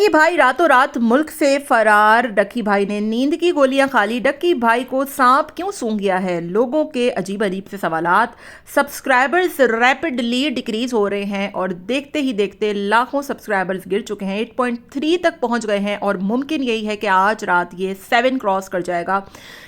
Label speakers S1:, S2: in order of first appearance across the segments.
S1: Ducky भाई रातों रात मुल्क से फरार। डक्की भाई ने नींद की गोलियां खा ली। डक्की भाई को सांप क्यों सूंघ गया है? लोगों के अजीब अजीब से सवालात। सब्सक्राइबर्स रैपिडली डिक्रीज हो रहे हैं और देखते ही देखते लाखों सब्सक्राइबर्स गिर चुके हैं, 8.3 तक पहुंच गए हैं और मुमकिन यही है कि आज रात ये 7 क्रॉस कर जाएगा।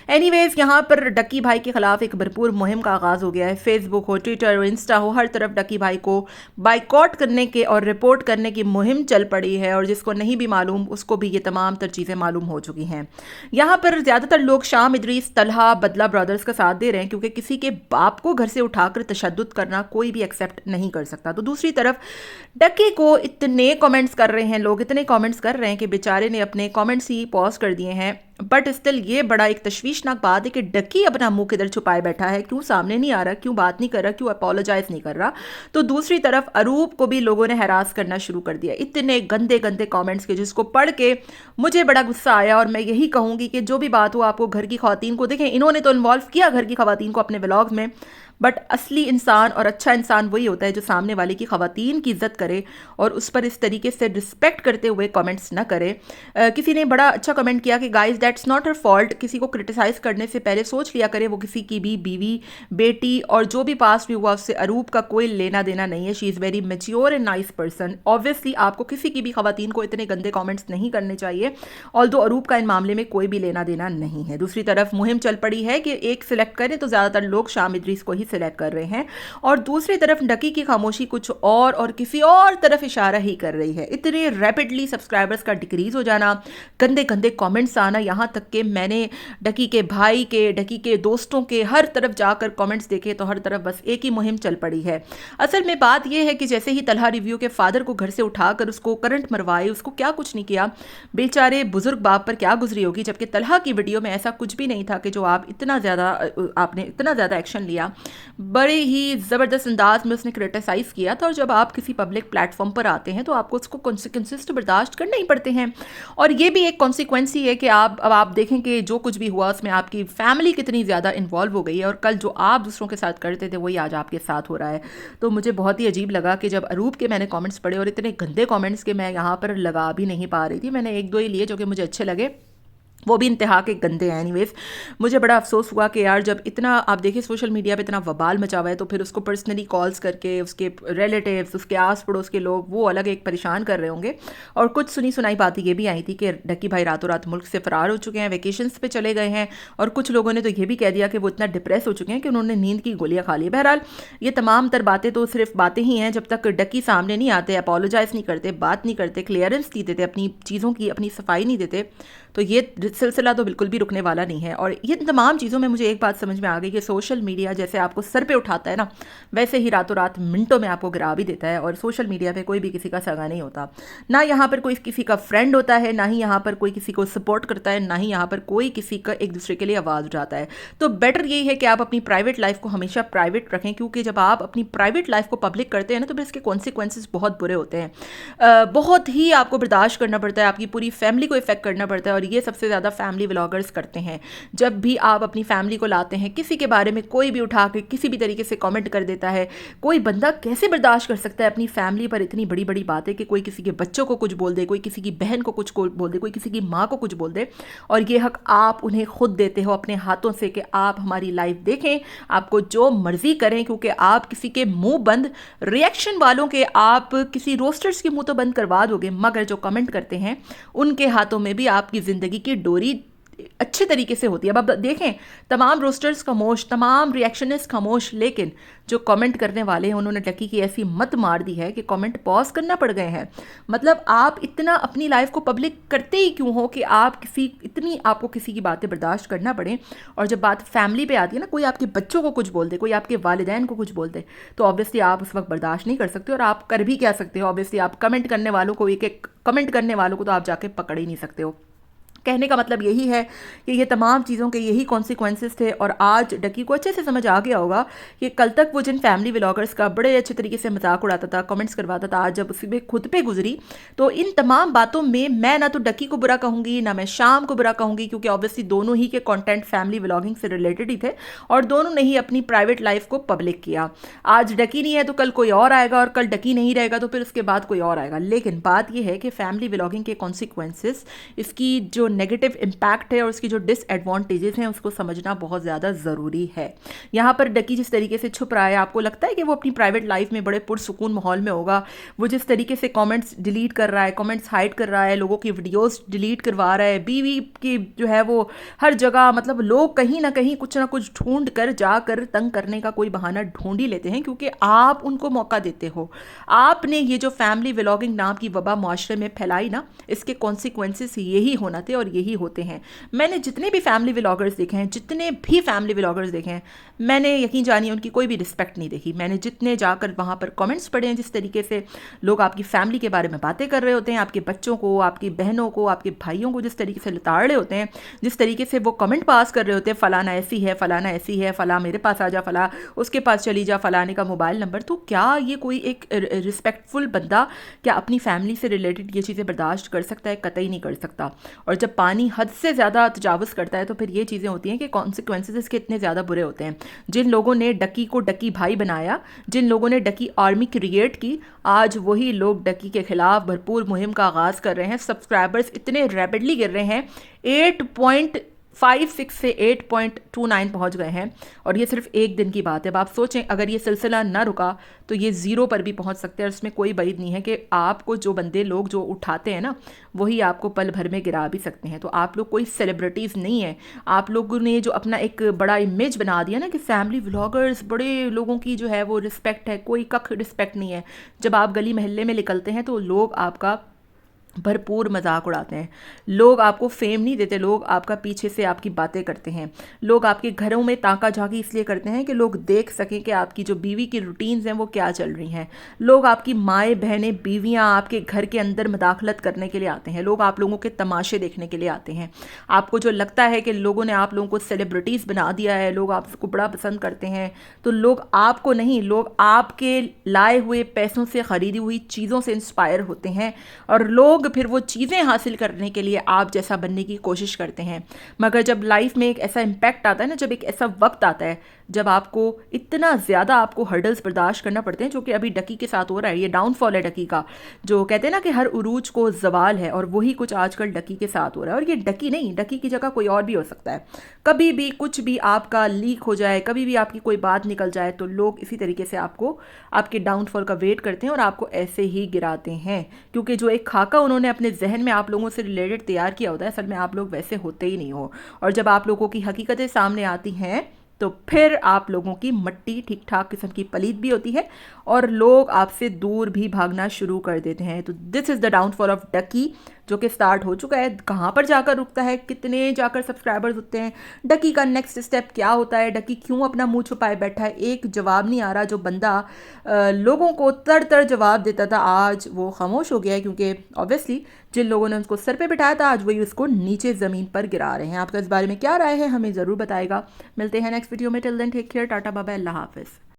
S1: एनीवेज, यहाँ पर डक्की भाई के खिलाफ एक भरपूर मुहिम का आगाज हो गया है। फेसबुक हो, ट्विटर हो, इंस्टा हो, हर तरफ डक्की भाई को बाइकआउट करने के और रिपोर्ट करने की मुहिम चल पड़ी है और जिसको नहीं भी मालूम उसको भी ये तमाम तर चीज़ें मालूम हो चुकी हैं। यहाँ पर ज़्यादातर लोग शाम इदरीस, तलहा, बदला ब्रदर्स का साथ दे रहे हैं क्योंकि किसी के बाप को घर से उठाकर तशद्दुद करना कोई भी एक्सेप्ट नहीं कर सकता। तो दूसरी तरफ डक्की को इतने कमेंट्स कर रहे हैं लोग, इतने कमेंट्स कर रहे हैं कि बेचारे ने अपने कमेंट्स ही पॉज कर दिए हैं। बट स्टिल ये बड़ा एक तशवीशनाक बात है कि डक्की अपना मुंह किधर छुपाए बैठा है, क्यों सामने नहीं आ रहा, क्यों बात नहीं कर रहा, क्यों अपोलोजाइज नहीं कर रहा। तो दूसरी तरफ अरूप को भी लोगों ने हरास करना शुरू कर दिया, इतने गंदे गंदे कमेंट्स के जिसको पढ़ के मुझे बड़ा गुस्सा आया। और मैं यही कहूँगी कि जो भी बात हो, आपको घर की खवातीन को देखें, इन्होंने तो इन्वॉल्व किया घर की खवातीन को अपने व्लॉग्स में, बट असली इंसान और अच्छा इंसान वही होता है जो सामने वाले की खवातीन की इज्जत करे और उस पर इस तरीके से रिस्पेक्ट करते हुए कमेंट्स ना करे। किसी ने बड़ा अच्छा कमेंट किया कि guys that's not her fault. किसी को क्रिटिसाइज करने से पहले सोच लिया करे वो किसी की भी बीवी, बेटी और जो भी पास भी हुआ उससे अरूप का कोई लेना देना नहीं है। She is very mature and nice person. Obviously आपको किसी की भी खवातीन को इतने गंदे कमेंट्स नहीं करने चाहिए, ऑल्दो अरूप का इन मामले में कोई भी लेना देना नहीं है। दूसरी तरफ मुहिम चल पड़ी है कि एक सिलेक्ट करें तो ज़्यादातर लोग शाम इदरीस को ही सिलेक्ट कर रहे हैं और दूसरी तरफ डक्की की खामोशी कुछ और किसी और तरफ इशारा ही कर रही है। इतने रैपिडली सब्सक्राइबर्स का डिक्रीज हो जाना, गंदे गंदे कमेंट्स आना, यहाँ तक कि मैंने डक्की के भाई के, डक्की के दोस्तों के हर तरफ जाकर कमेंट्स देखे तो हर तरफ बस एक ही मुहिम चल पड़ी है। असल में बात यह है कि जैसे ही तलहा रिव्यू के फादर को घर से उठाकर उसको करंट मरवाए, उसको क्या कुछ नहीं किया, बेचारे बुजुर्ग बाप पर क्या गुजरी होगी। जबकि तलहा की वीडियो में ऐसा कुछ भी नहीं था कि जो आपने इतना ज़्यादा एक्शन लिया। बड़े ही ज़बरदस्त अंदाज में उसने क्रिटिसाइज़ किया था। और जब आप किसी पब्लिक प्लेटफॉर्म पर आते हैं तो आपको उसको कॉन्सिक्वेंसेस तो बर्दाश्त करने ही पड़ते हैं और ये भी एक कॉन्सिक्वेंस ही है कि आप देखें कि जो कुछ भी हुआ उसमें आपकी फैमिली कितनी ज़्यादा इन्वॉल्व हो गई है और कल जो आप दूसरों के साथ करते थे वही आज आपके साथ हो रहा है। तो मुझे बहुत ही अजीब लगा कि जब अरूप के मैंने कॉमेंट्स पढ़े और इतने गंदे कॉमेंट्स के मैं यहाँ पर लगा भी नहीं पा रही थी। मैंने एक दो ही लिए जो कि मुझे अच्छे लगे, वो भी इंतहा के गंदे हैं। एनीवेज, मुझे बड़ा अफसोस हुआ कि यार जब इतना आप देखिए सोशल मीडिया पे इतना वबाल मचा हुआ है तो फिर उसको पर्सनली कॉल्स करके उसके रिलेटिव्स, उसके आस पड़ोस के लोग वो अलग एक परेशान कर रहे होंगे। और कुछ सुनी सुनाई बातें ये भी आई थी कि डक्की भाई रातों रात मुल्क से फरार हो चुके हैं, वेकेशंस पे चले गए हैं और कुछ लोगों ने तो ये भी कह दिया कि वो इतना डिप्रेस हो चुके हैं कि उन्होंने नींद की गोलियां खा ली। बहरहाल ये तमाम तर बातें तो सिर्फ बातें ही हैं। जब तक डक्की सामने नहीं आते, अपोलोजाइज नहीं करते, बात नहीं करते, क्लियरेंस नहीं देते, अपनी चीज़ों की अपनी सफाई नहीं देते, तो ये सिलसिला तो बिल्कुल भी रुकने वाला नहीं है। और ये तमाम चीज़ों में मुझे एक बात समझ में आ गई कि सोशल मीडिया जैसे आपको सर पे उठाता है ना, वैसे ही रातों रात मिनटों में आपको गिरा भी देता है। और सोशल मीडिया पे कोई भी किसी का सगा नहीं होता, ना यहाँ पर कोई किसी का फ्रेंड होता है, ना ही यहाँ पर कोई किसी को सपोर्ट करता है, ना ही यहाँ पर कोई किसी का एक दूसरे के लिए आवाज़ उठाता है। तो बेटर यही है कि आप अपनी प्राइवेट लाइफ को हमेशा प्राइवेट रखें, क्योंकि जब आप अपनी प्राइवेट लाइफ को पब्लिक करते हैं ना तो फिर इसके कॉन्सिक्वेंसेस बहुत बुरे होते हैं। बहुत ही आपको बर्दाश्त करना पड़ता है, आपकी पूरी फैमिली को इफेक्ट करना पड़ता है। और ये सबसे ज़्यादा फैमिली व्लॉगर्स करते हैं। जब भी आप अपनी फैमिली को लाते हैं, किसी के बारे में कोई भी उठा के किसी भी तरीके से कमेंट कर देता है। कोई बंदा कैसे बर्दाश्त कर सकता है अपनी फैमिली पर इतनी बड़ी बड़ी बातें कि कोई किसी के बच्चों को कुछ बोल दे, कोई किसी की बहन को कुछ बोल दे, कोई किसी की माँ को कुछ बोल दे। और ये हक आप उन्हें खुद देते हो अपने हाथों से कि आप हमारी लाइफ देखें, आपको जो मर्जी करें, क्योंकि आप किसी के मुंह बंद रिएक्शन वालों के आप किसी रोस्टर्स के मुंह तो बंद करवा दोगे, मगर जो कमेंट करते हैं उनके हाथों में भी आपकी ज़िंदगी की डोरी अच्छे तरीके से होती है। अब देखें, तमाम रोस्टर्स खामोश, तमाम रिएक्शनिस्ट खामोश, लेकिन जो कमेंट करने वाले हैं उन्होंने डक्की की ऐसी मत मार दी है कि कमेंट पॉज करना पड़ गए हैं। मतलब आप इतना अपनी लाइफ को पब्लिक करते ही क्यों हो कि आपको किसी की बातें बर्दाश्त करना पड़े। और जब बात फैमिली पे आती है ना, कोई आपके बच्चों को कुछ बोल दे, कोई आपके वालिदैन को कुछ बोल दे, तो ऑब्वियसली आप उस वक्त बर्दाश्त नहीं कर सकते और आप कर भी क्या सकते हो। ऑब्वियसली आप कमेंट करने वालों को, एक एक कमेंट करने वालों को तो आप जाके पकड़ ही नहीं सकते हो। कहने का मतलब यही है कि ये तमाम चीज़ों के यही कॉन्सिक्वेंसेस थे और आज डकी को अच्छे से समझ आ गया होगा कि कल तक वो जिन फैमिली व्लॉगर्स का बड़े अच्छे तरीके से मजाक उड़ाता था, कमेंट्स करवाता था, आज जब उसी में खुद पे गुजरी तो इन तमाम बातों में मैं ना तो डकी को बुरा कहूँगी ना मैं शाम को बुरा कहूँगी, क्योंकि ऑब्वियसली दोनों ही के कंटेंट फैमिली व्लॉगिंग से रिलेटेड ही थे और दोनों ने ही अपनी प्राइवेट लाइफ को पब्लिक किया। आज डकी नहीं है तो कल कोई और आएगा और कल डकी नहीं रहेगा तो फिर उसके बाद कोई और आएगा। लेकिन बात यह है कि फैमिली व्लॉगिंग के कॉन्सिक्वेंसेस, इसकी जो नेगेटिव इम्पैक्ट है और उसकी जो डिसएडवांटेजेस हैं उसको समझना बहुत ज़्यादा ज़रूरी है। यहाँ पर डकी जिस तरीके से छुप रहा है, आपको लगता है कि वो अपनी प्राइवेट लाइफ में बड़े पुरसुकून माहौल में होगा? वो जिस तरीके से कमेंट्स डिलीट कर रहा है, कमेंट्स हाइड कर रहा है, लोगों की वीडियोस डिलीट करवा रहा है, बीवी की जो है वो हर जगह, मतलब लोग कहीं ना कहीं कुछ ना कुछ ढूंढ कर जाकर तंग करने का कोई बहाना ढूंढ ही लेते हैं, क्योंकि आप उनको मौका देते हो। आपने ये जो फैमिली व्लॉगिंग नाम की वबा मुआशरे में फैलाई ना, इसके कॉन्सिक्वेंसेस यही होना थे और यही होते हैं। मैंने जितने भी फैमिली व्लॉगर्स देखे हैं, मैंने यकीन जानिए उनकी कोई भी रिस्पेक्ट नहीं देखी। मैंने जितने जाकर वहाँ पर कमेंट्स पढ़े हैं, जिस तरीके से लोग आपकी फैमिली के बारे में बातें कर रहे होते हैं, आपके बच्चों को, आपकी बहनों को, आपके भाइयों को जिस तरीके से लताड़ रहे होते हैं, जिस तरीके से वो कमेंट पास कर रहे होते हैं, फलाना ऐसी है, फलाना ऐसी है, फला मेरे पास आ जा, फला उसके पास चली जा, फलाने का मोबाइल नंबर। तो क्या ये कोई एक रिस्पेक्टफुल बंदा क्या अपनी फैमिली से रिलेटेड ये चीज़ें बर्दाश्त कर सकता है? कतई नहीं कर सकता। और जब पानी हद से ज़्यादा तजावुज़ करता है तो फिर ये चीज़ें होती हैं कि कॉन्सिक्वेंसेस इसके इतने ज़्यादा बुरे होते हैं। जिन लोगों ने डकी को डकी भाई बनाया, जिन लोगों ने डकी आर्मी क्रिएट की, आज वही लोग डकी के खिलाफ भरपूर मुहिम का आगाज़ कर रहे हैं। सब्सक्राइबर्स इतने रैपिडली गिर रहे हैं, 8.56 से 8.29 पहुंच गए हैं और ये सिर्फ एक दिन की बात है। अब आप सोचें, अगर ये सिलसिला ना रुका तो ये ज़ीरो पर भी पहुंच सकते हैं और इसमें कोई बैद नहीं है कि आपको जो बंदे लोग जो उठाते हैं ना, वही आपको पल भर में गिरा भी सकते हैं। तो आप लोग कोई सेलिब्रिटीज़ नहीं है। आप लोगों ने जो अपना एक बड़ा इमेज बना दिया ना कि फैमिली व्लॉगर्स बड़े लोगों की जो है वो रिस्पेक्ट है, कोई कख रिस्पेक्ट नहीं है। जब आप गली मोहल्ले में निकलते हैं तो लोग आपका भरपूर मजाक उड़ाते हैं, लोग आपको फेम नहीं देते, लोग आपका पीछे से आपकी बातें करते हैं, लोग आपके घरों में ताका झाकी इसलिए करते हैं कि लोग देख सकें कि आपकी जो बीवी की रूटीन्स हैं वो क्या चल रही हैं। लोग आपकी माएँ बहनें बीवियाँ आपके घर के अंदर मदाखलत करने के लिए आते हैं, लोग आप लोगों के तमाशे देखने के लिए आते हैं। आपको जो लगता है कि लोगों ने आप लोगों को सेलिब्रिटीज़ बना दिया है, लोग आपको बड़ा पसंद करते हैं, तो लोग आपको नहीं, लोग आपके लाए हुए पैसों से ख़रीदी हुई चीज़ों से इंस्पायर होते हैं और लोग फिर वो चीज़ें हासिल करने के लिए आप जैसा बनने की कोशिश करते हैं। मगर जब लाइफ में एक ऐसा इम्पैक्ट आता है ना, जब एक ऐसा वक्त आता है जब आपको इतना ज़्यादा आपको हर्डल्स बर्दाश्त करना पड़ते हैं, जो कि अभी डकी के साथ हो रहा है, ये डाउनफॉल है डकी का। जो कहते हैं ना कि हर उरूज को जवाल है, और वही कुछ आजकल डकी के साथ हो रहा है। और ये डकी नहीं, डकी की जगह कोई और भी हो सकता है। कभी भी कुछ भी आपका लीक हो जाए, कभी भी आपकी कोई बात निकल जाए, तो लोग इसी तरीके से आपको आपके डाउनफॉल का वेट करते हैं और आपको ऐसे ही गिराते हैं, क्योंकि जो एक खाका उन्होंने अपने जहन में आप लोगों से रिलेटेड तैयार किया होता है, असल में आप लोग वैसे होते ही नहीं हो। और जब आप लोगों की हकीकतें सामने आती हैं तो फिर आप लोगों की मट्टी ठीक ठाक किस्म की पलीद भी होती है और लोग आपसे दूर भी भागना शुरू कर देते हैं। तो this is the downfall of Ducky, जो कि स्टार्ट हो चुका है। कहाँ पर जाकर रुकता है, कितने जाकर सब्सक्राइबर्स होते हैं, डकी का नेक्स्ट स्टेप क्या होता है, डकी क्यों अपना मुंह छुपाए बैठा है, एक जवाब नहीं आ रहा। जो बंदा लोगों को तर जवाब देता था, आज वो खामोश हो गया है, क्योंकि ऑब्वियसली जिन लोगों ने उसको सर पे बिठाया था, आज वही उसको नीचे ज़मीन पर गिरा रहे हैं। आपका इस बारे में क्या राय है, हमें ज़रूर बताएगा। मिलते हैं नेक्स्ट वीडियो में। Till then take care, tata bye bye, अल्लाह हाफिज़।